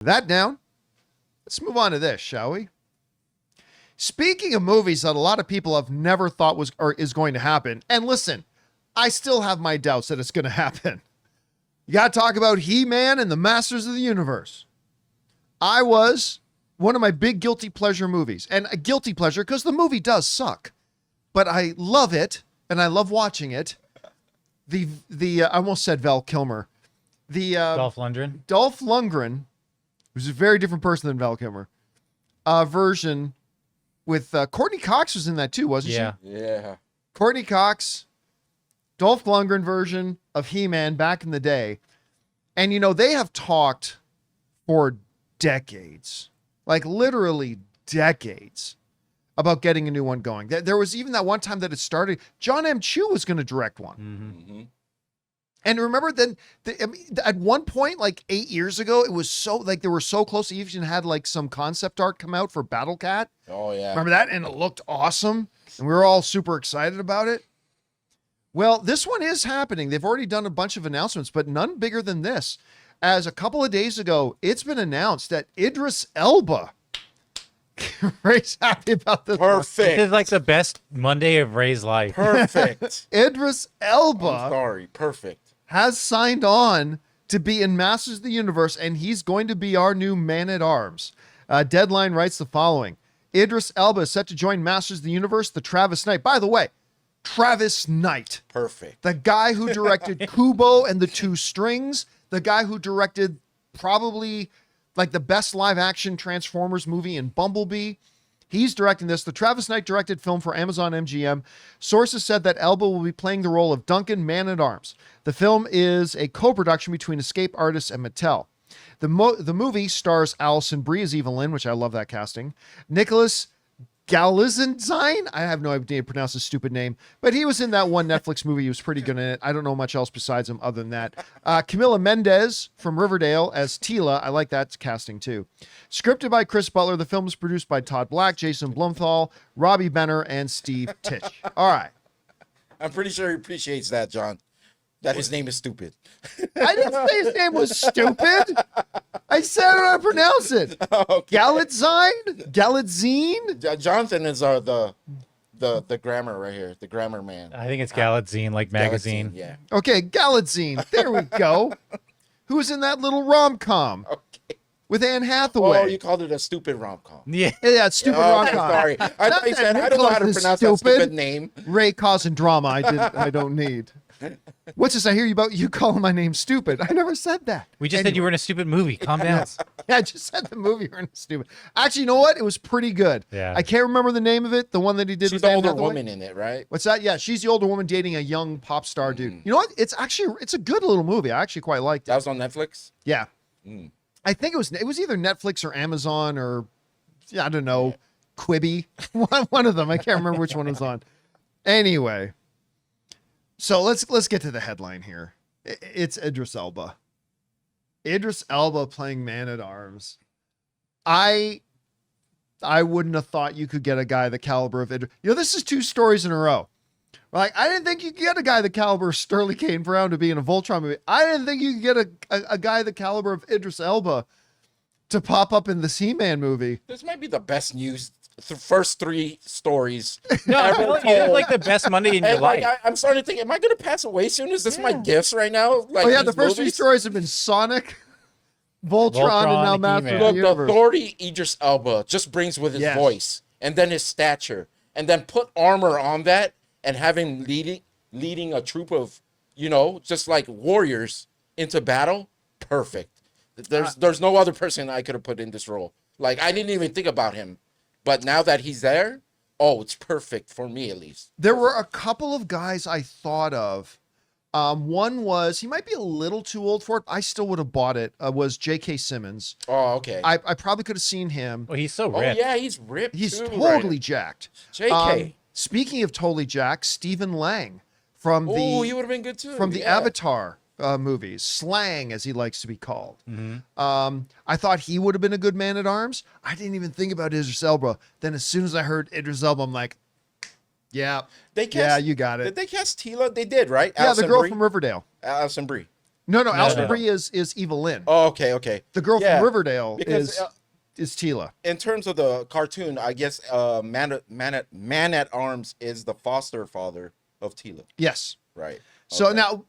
That down. Let's move on to this, shall we? Speaking of movies that a lot of people have never thought was or is going to happen, and listen, I still have my doubts that it's going to happen. You got to talk about He-Man and the Masters of the Universe. One of my big guilty pleasure movies, and a guilty pleasure because the movie does suck, but I love it and I love watching it. I almost said Val Kilmer. Dolph Lundgren. Dolph Lundgren, who's a very different person than Val Kilmer, version with Courtney Cox was in that too, wasn't she? Yeah. Courtney Cox, Dolph Lundgren version of He-Man back in the day. And, they have talked for decades, like literally decades, about getting a new one going. There was even that one time that it started, John M. Chu was going to direct one. Mm-hmm. And remember then, at one point, like 8 years ago, it was so like they were so close. They even had like some concept art come out for Battle Cat. Oh yeah, remember that? And it looked awesome, and we were all super excited about it. Well, this one is happening. They've already done a bunch of announcements, but none bigger than this. As a couple of days ago, it's been announced that Idris Elba. Ray's happy about this. Perfect. This is like the best Monday of Ray's life. Perfect. Idris Elba. I'm sorry. Perfect. Has signed on to be in Masters of the Universe, and he's going to be our new man-at-arms. Deadline writes the following. Idris Elba is set to join Masters of the Universe, the Travis Knight. By the way, Travis Knight. Perfect. The guy who directed Kubo and the Two Strings, the guy who directed probably like the best live-action Transformers movie in Bumblebee. He's directing this. The Travis Knight directed film for Amazon MGM. Sources said that Elba will be playing the role of Duncan Man-at-Arms. The film is a co-production between Escape Artists and Mattel. The movie stars Alison Brie as Evelyn, which I love that casting. Nicholas Galitzine, I have no idea how to pronounce his stupid name, but he was in that one Netflix movie. He was pretty good in it. I don't know much else besides him other than that. Camila Mendez from Riverdale as Tila. I like that casting too. Scripted by Chris Butler. The film is produced by Todd Black, Jason Blumenthal, Robbie Benner, and Steve Titch. All right. I'm pretty sure he appreciates that, John. That his name is stupid. I didn't say his name was stupid. I said how to pronounce it. Okay. Galitzine? Jonathan is the grammar right here, the grammar man. I think it's Galitzine, like magazine. Galaxine, yeah. Okay, Galitzine. There we go. Who was in that little rom-com Okay. with Anne Hathaway? Oh, you called it a stupid rom-com. Yeah. Yeah, it's stupid Oh, rom-com. sorry. I thought you said I don't know how to Nicholas is pronounce that stupid. stupid name. Ray causing drama I don't need. What's this I hear you calling my name stupid? I never said that. We just said you were in a stupid movie. Calm down. Yeah, I just said the movie you were in stupid. Actually, you know what? It was pretty good. Yeah. I can't remember the name of it. The one that he did She's with the Anne older Hathaway. woman in it, right? What's that? Yeah, she's the older woman dating a young pop star dude. You know what? It's a good little movie. I actually quite liked it. That was on Netflix. Yeah. Mm. I think it was either Netflix or Amazon or I don't know, Quibi. One of them. I can't remember which one it was on. Anyway. So let's get to the headline here. It's Idris Elba. Idris Elba playing Man-at-Arms. I wouldn't have thought you could get a guy the caliber of Idris. This is 2 stories in a row. Like, I didn't think you could get a guy the caliber of Sterling K. Brown to be in a Voltron movie. I didn't think you could get a guy the caliber of Idris Elba to pop up in the He-Man movie. This might be the best news. The first 3 stories. No, ever you had told. like the best Monday in your And like, life. I'm starting to think, am I going to pass away soon? Is this my gifts right now? Like, Oh yeah, these the first 3 movies? stories have been Sonic, Voltron, and now Voltron, Master He-Man. of the Look, the Universe. authority Idris Elba just brings with his Yes. voice and then his stature, and then put armor on that and have him leading a troop of, just like warriors into battle. Perfect. There's no other person I could have put in this role. Like, I didn't even think about him, but now that he's there, it's perfect for me at least. There were a couple of guys I thought of. One was, he might be a little too old for it. I still would have bought it. Was J.K. Simmons. Oh, okay. I probably could have seen him. Oh, he's so Oh ripped. yeah, he's ripped. He's too, totally right? jacked. JK. Speaking of totally jacked, Stephen Lang from Oh, he would have been good too. the yeah. Avatar movies, Slang as he likes to be called. Mm-hmm. I thought he would have been a good Man-at-Arms. I didn't even think about Idris Elba. Then as soon as I heard Idris Elba, I'm like, yeah, They cast, yeah, you got Did it. they cast Tila? They did, right? Yeah, Alison the girl Brie? from Riverdale. Alison Brie. No, No, Alison no. Brie is Evelyn. Oh, okay. The girl Yeah, from Riverdale because, is Tila. in terms of the cartoon, I guess Man at Arms is the foster father of Tila, Yes. right? So Okay. now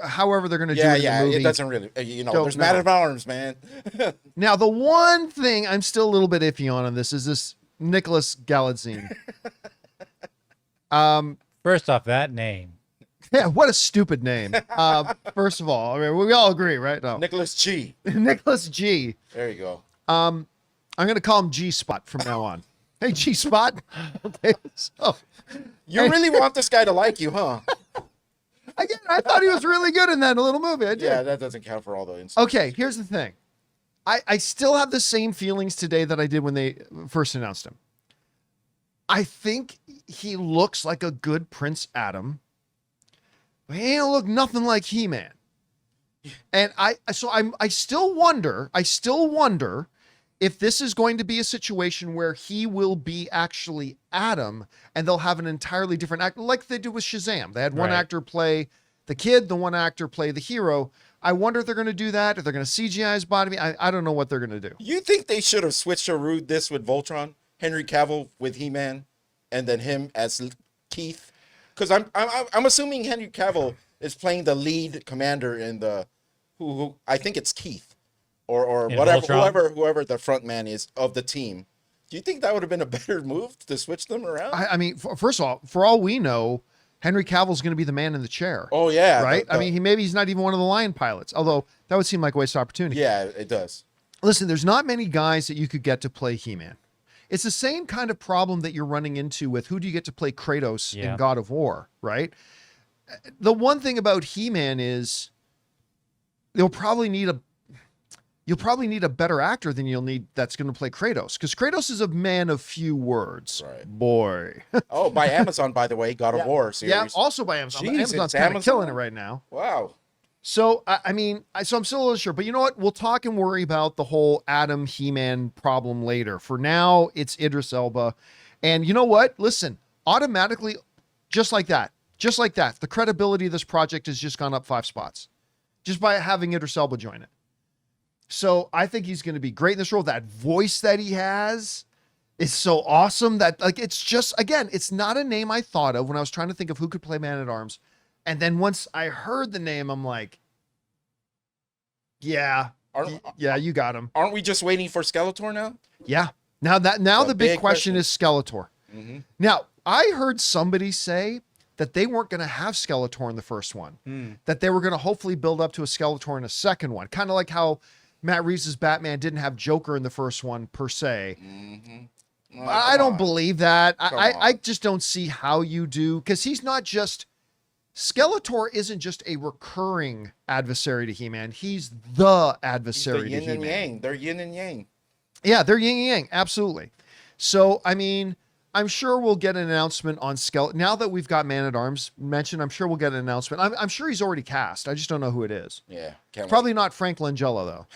however they're going to do Yeah, it in the movie. it doesn't really, Don't there's know. Man at Arms, man. Now, the one thing I'm still a little bit iffy on this is this Nicholas Galitzine. First off, that name. Yeah, what a stupid name. First of all, I mean, we all agree, right? No. Nicholas G. Nicholas G. There you go. I'm going to call him G Spot from now on. Hey, G Spot. Okay, so You really want this guy to like you, huh? again, I thought he was really good in that little movie. I did. Yeah, that doesn't count for all the instances. Okay, here's the thing. I still have the same feelings today that I did when they first announced him. I think he looks like a good Prince Adam, but he ain't look nothing like He-Man. And I still wonder if this is going to be a situation where he will be actually Adam and they'll have an entirely different actor, like they do with Shazam. They had one Right. actor play the kid, the one actor play the hero. I wonder if they're going to do that, if they're going to CGI his body. I don't know what they're going to do. You think they should have switched this with Voltron, Henry Cavill with He-Man, and then him as Keith? Because I'm assuming Henry Cavill is playing the lead commander in the who I think it's Keith or In whatever Voltron? whoever the front man is of the team. Do you think that would have been a better move to switch them around? I mean, first of all, for all we know, Henry Cavill's going to be the man in the chair. Oh yeah, Right? I mean, he's not even one of the Lion pilots, although that would seem like a waste of opportunity. yeah, it does. Listen, there's not many guys that you could get to play He-Man. It's the same kind of problem that you're running into with who do you get to play Kratos in Yeah. God of War, right? The one thing about He-Man is you'll probably need a better actor than you'll need that's going to play Kratos, because Kratos is a man of few words. Right. Boy. Oh, by Amazon, by the way, God of War series. Yeah, also by Amazon. Jeez, Amazon's it's kind of Amazon? killing it right now. Wow. So, I mean, so I'm still a little sure, but you know what? We'll talk and worry about the whole Adam He-Man problem later. For now, it's Idris Elba. And you know what? Listen, automatically, just like that, the credibility of this project has just gone up 5 spots just by having Idris Elba join it. So I think he's going to be great in this role. That voice that he has is so awesome that, like, it's just, again, it's not a name I thought of when I was trying to think of who could play Man-at-Arms. And then once I heard the name, I'm like, yeah, you got him. Aren't we just waiting for Skeletor now? Yeah. Now the big big question is Skeletor. Mm-hmm. Now, I heard somebody say that they weren't going to have Skeletor in the first one, that they were going to hopefully build up to a Skeletor in a second one. Kind of like how Matt Reeves' Batman didn't have Joker in the first one per se. Mm-hmm. I don't believe that. I on. just don't see how you do, because he's not just, Skeletor isn't just a recurring adversary to He-Man. He's the adversary He's the to yin and He-Man. yang. They're yin and yang. Yeah, they're yin and yang, absolutely. So, I mean, I'm sure we'll get an announcement on Skeletor. Now that we've got Man-at-Arms mentioned, I'm sure we'll get an announcement. I'm sure he's already cast. I just don't know who it is. Yeah, can't Probably not Frank Langella, though.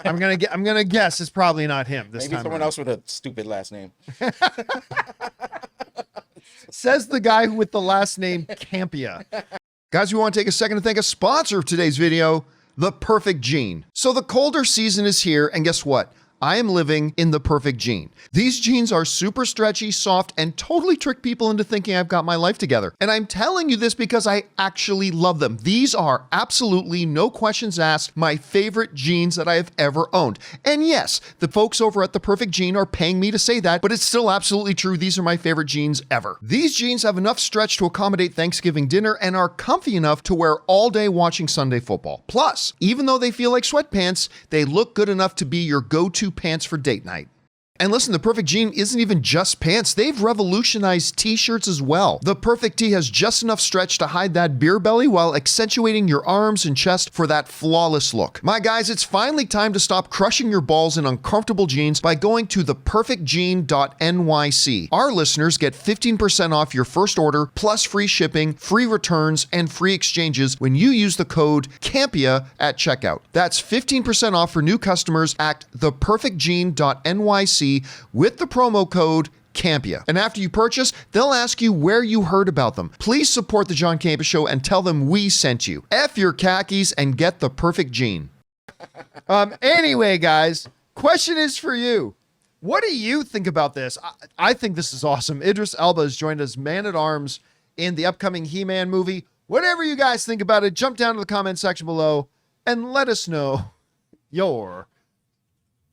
I'm gonna guess it's probably not him this maybe time. someone around. else with a stupid last name. Says the guy with the last name Campea. Guys, we want to take a second to thank a sponsor of today's video, The Perfect Jean. So the colder season is here, and guess what? I am living in the perfect jean. These jeans are super stretchy, soft, and totally trick people into thinking I've got my life together. And I'm telling you this because I actually love them. These are absolutely, no questions asked, my favorite jeans that I have ever owned. And yes, the folks over at The Perfect Jean are paying me to say that, but it's still absolutely true. These are my favorite jeans ever. These jeans have enough stretch to accommodate Thanksgiving dinner and are comfy enough to wear all day watching Sunday football. Plus, even though they feel like sweatpants, they look good enough to be your go-to pants for date night. And listen, the Perfect Jean isn't even just pants. They've revolutionized t-shirts as well. The Perfect Tee has just enough stretch to hide that beer belly while accentuating your arms and chest for that flawless look. My guys, it's finally time to stop crushing your balls in uncomfortable jeans by going to theperfectjean.nyc. Our listeners get 15% off your first order, plus free shipping, free returns, and free exchanges when you use the code CAMPEA at checkout. That's 15% off for new customers at theperfectjean.nyc with the promo code Campea. And after you purchase, they'll ask you where you heard about them. Please support the John Campea Show and tell them we sent you. F your khakis and get the perfect jean. Anyway, guys, question is for you. What do you think about this? I think this is awesome. Idris Elba has joined as Man-at-Arms in the upcoming He-Man movie. Whatever you guys think about it, jump down to the comment section below and let us know your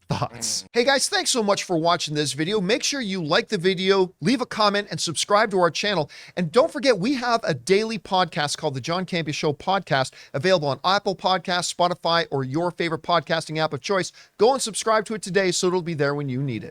thoughts. Hey guys, thanks so much for watching this video. Make sure you like the video, leave a comment, and subscribe to our channel. And don't forget, we have a daily podcast called the John Campea Show Podcast, available on Apple Podcasts, Spotify, or your favorite podcasting app of choice. Go and subscribe to it today so it'll be there when you need it.